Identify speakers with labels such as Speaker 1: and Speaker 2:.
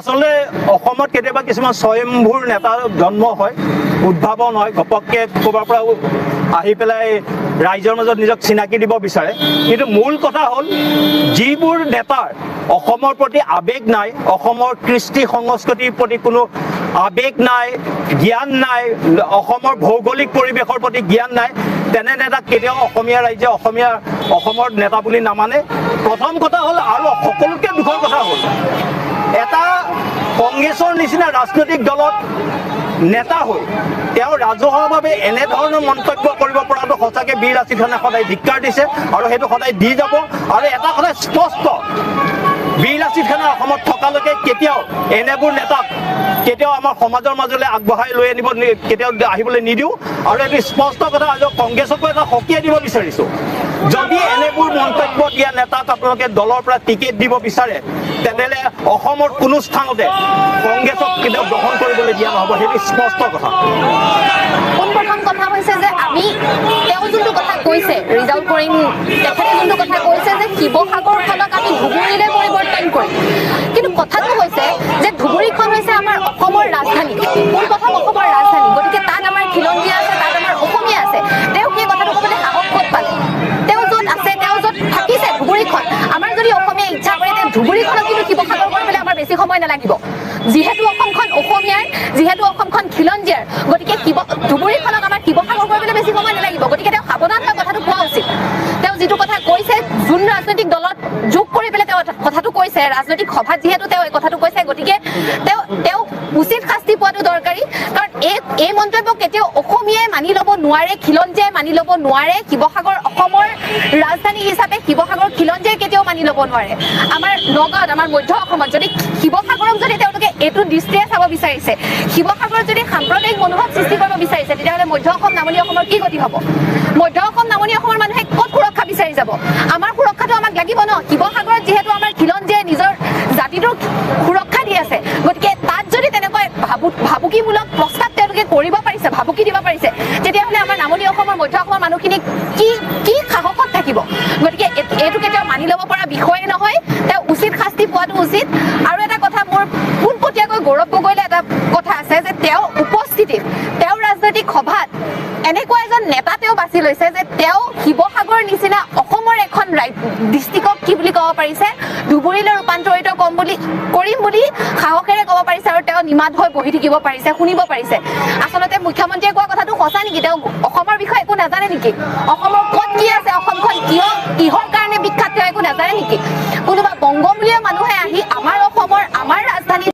Speaker 1: আসলে অসমত কেতিয়াবা কিছুমান স্বয়ম্ভূৰ নেতা জন্ম হয়, উদ্ভাৱন হয়, ঘপককে ক'ৰবাৰ পৰা আহি পেলাই ৰাইজৰ মাজত নিজক চিনাকি দিব বিচাৰে। কিন্তু মূল কথা হ'ল যিবোৰ নেতাৰ অসমৰ প্ৰতি আৱেগ নাই, অসমৰ কৃষ্টি সংস্কৃতিৰ প্ৰতি কোনো আৱেগ নাই, জ্ঞান নাই, অসমৰ ভৌগোলিক পৰিৱেশৰ প্ৰতি জ্ঞান নাই, তেনে নেতাক কেতিয়াও অসমীয়া ৰাইজে অসমৰ নেতা বুলি নামানে। প্ৰথম কথা হ'ল আৰু সকলোতকৈ দুখৰ কথা হ'ল এটা কংগ্ৰেছৰ নিচিনা ৰাজনৈতিক দলত নেতা হৈ তেওঁ ৰাজহুৱাভাৱে এনেধৰণৰ মন্তব্য কৰিব পৰাটো সঁচাকৈ বীৰ লাচিত খানে সদায় ধিক্কাৰ দিছে আৰু সেইটো সদায় দি যাব। আৰু এটা কথা স্পষ্ট, বীৰ লাচিত খানে অসমত থকালৈকে কেতিয়াও এনেবোৰ নেতাক কেতিয়াও আমাৰ সমাজৰ মাজলৈ আগবঢ়াই লৈ আনিব কেতিয়াও আহিবলৈ নিদিওঁ। আৰু এইটো স্পষ্ট কথা, আৰু কংগ্ৰেছকো এটা সকীয়াই দিব বিচাৰিছোঁ, যদি এনেবোৰ মন্তব্য দিয়া নেতাক আপোনালোকে দলৰ পৰা টিকেট দিব বিচাৰে তেনেহ'লে অসমৰ কোনো স্থানতে কংগ্ৰেছক কেতিয়াও গ্ৰহণ কৰিবলৈ দিয়া নহ'ব, সেইটো স্পষ্ট কথা।
Speaker 2: পোনপ্ৰথম কথা হৈছে যে আমি তেওঁ যোনটো কথা কৈছে, ৰিজাল্ট কৰিম তেখেতে যোনটো কথা কৈছে যে শিৱসাগৰখনক আমি ধুবুৰীলৈ পৰিৱৰ্তন কৰিম, কিন্তু কথাটো হৈছে যে ধুবুৰীখন হৈছে আমাৰ অসমৰ ৰাজধানী, পোনপ্ৰথম অসমৰ ৰাজধানী, গতিকে তাত আমাৰ খিলঞ্জীয়া আছে, তাত আমাৰ অসমীয়া আছে। তেওঁ সেই কথাটো ক'বলৈ সাহস ক'ত পালে? তেওঁ য'ত আছে, তেওঁ য'ত থাকিছে ধুবুৰীখন, আমাৰ যদি অসমীয়া ইচ্ছা কৰে তেওঁ ধুবুৰীখনক কিন্তু শিৱসাগৰ কৰিবলৈ আমাৰ বেছি সময় নালাগিব। যিহেতু অসমখন অসমীয়াৰ, যিহেতু অসমখন খিলঞ্জীয়াৰ, গতিকে ধুবুৰীখনক আমাৰ শিৱসাগৰ কৰিবলৈ বেছি সময় নালাগিব। গতিকে তেওঁ সাৱধান হৈ কথাটো কোৱা উচিত। তেওঁ যিটো কথা কৈছে, যোন ৰাজনৈতিক দলত যোগ কৰি পেলাই তেওঁ কথাটো কৈছে, ৰাজনৈতিক সভাত যিহেতু তেওঁ এই কথাটো কৈছে, গতিকে তেওঁ উচিত শাস্তি পোৱাটো দৰকাৰী। কাৰণ এই মন্তব্য কেতিয়াও অসমীয়াই মানি ল'ব নোৱাৰে, খিলঞ্জীয়াই মানি ল'ব নোৱাৰে, শিৱসাগৰ অসমৰ ৰাজধানী হিচাপে শিৱসাগৰ খিলঞ্জীয়াই কেতিয়াও মানি ল'ব নোৱাৰে। আমাৰ নগাঁৱত, আমাৰ মধ্য অসমত যদি শিৱসাগৰক যদি তেওঁলোকে এইটো দৃষ্টিৰে চাব বিচাৰিছে, শিৱসাগৰত যদি সাম্প্ৰদায়িক মনোভাৱ সৃষ্টি কৰিব বিচাৰিছে, তেতিয়াহ'লে মধ্য অসম নামনি অসমৰ কি গতি হ'ব? মধ্য অসম নামনি অসমৰ মানুহে ক'ত সুৰক্ষা বিচাৰি যাব? আমাৰ সুৰক্ষাটো আমাক লাগিব ন। শিৱসাগৰত যিহেতু আমাৰ খিলঞ্জীয়াই নিজৰ জাতিটোক সুৰক্ষা দি আছে, গতিকে তাত যদি তেনেকৈ ভাবুকিমূলক প্ৰস্তাৱ তেওঁলোকে কৰিব পাৰিছে, ভাবুকি দিব পাৰিছে, তেতিয়াহ'লে আমাৰ নামনি অসমৰ মধ্য অসমৰ মানুহখিনি কি সাহসত থাকিব? গতিকে এইটো কেতিয়াও মানি ল'ব পৰা বিষয়ে নহয়, তেওঁ উচিত শাস্তি পোৱাটো উচিত। আৰু এটা কথা মোৰ পোনপটীয়াকৈ গৌৰৱ গগৈলৈ এটা কথা আছে যে তেওঁ উপস্থিতিত, তেওঁ ৰাজনৈতিক সভাত এনেকুৱা এজন নেতা তেওঁ বাছি লৈছে যে তেওঁ শিৱসাগৰ নিচিনা অসমৰ এখন ডিষ্ট্ৰিক্টক কি বুলি ক'ব পাৰিছে, ধুবুৰীলৈ ৰূপান্তৰিত কৰিম বুলি সাহসেৰে ক'ব পাৰিছে, আৰু তেওঁ নিমাত হৈ বহি থাকিব পাৰিছে, শুনিব পাৰিছে। আচলতে মুখ্যমন্ত্ৰীয়ে কোৱা কথাটো সঁচা নেকি? তেওঁ অসমৰ বিষয়ে একো নাজানে নেকি? অসমৰ ক'ত কি আছে, অসমখন কিহৰ কাৰণে বিখ্যাত, তেওঁ একো নাজানে নেকি? কোনোবা বংগমূলীয় মানুহে আহি আমাৰ অসমৰ, আমাৰ ৰাজধানী